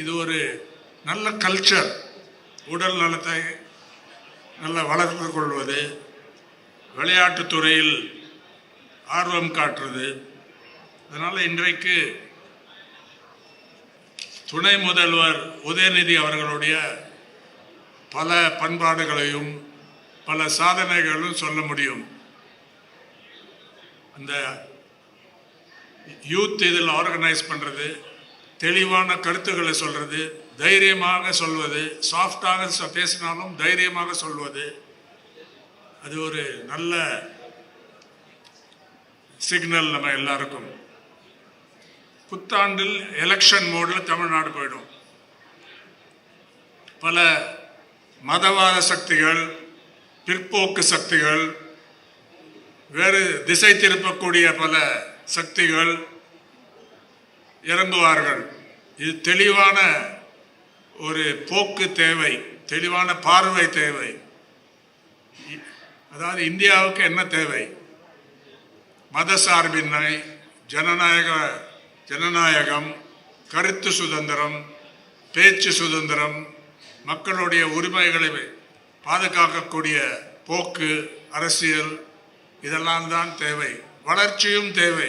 இது ஒரு நல்ல கல்ச்சர். உடல் நலத்தை நல்ல வளர்த்து கொள்வது, விளையாட்டுத் துறையில் ஆர்வம் காட்டுறது. அதனால் இன்றைக்கு துணை முதல்வர் உதயநிதி அவர்களுடைய பல பண்பாடுகளையும் பல சாதனைகளும் சொல்ல முடியும். அந்த யூத் இதில் ஆர்கனைஸ் பண்ணுறது, தெளிவான கருத்துக்களை சொல்கிறது, தைரியமாக சொல்வது, சாஃப்டாக பேசினாலும் தைரியமாக சொல்வது, அது ஒரு நல்ல சிக்னல் நம்ம எல்லாருக்கும். புத்தாண்டில் எலெக்ஷன் மோடில் தமிழ்நாடு போயிடும். பல மதவாத சக்திகள், பிற்போக்கு சக்திகள், வேறு திசை திருப்பக்கூடிய பல சக்திகள் இறங்குவார்கள். இது தெளிவான ஒரு போக்கு தேவை, தெளிவான பார்வை தேவை. அதாவது இந்தியாவுக்கு என்ன தேவை? மதசார்பின்மை, ஜனநாயகம், கருத்து சுதந்திரம், பேச்சு சுதந்திரம், மக்களுடைய உரிமைகளை பாதுகாக்கக்கூடிய போக்கு, அரசியல், இதெல்லாம் தான் தேவை. வளர்ச்சியும் தேவை.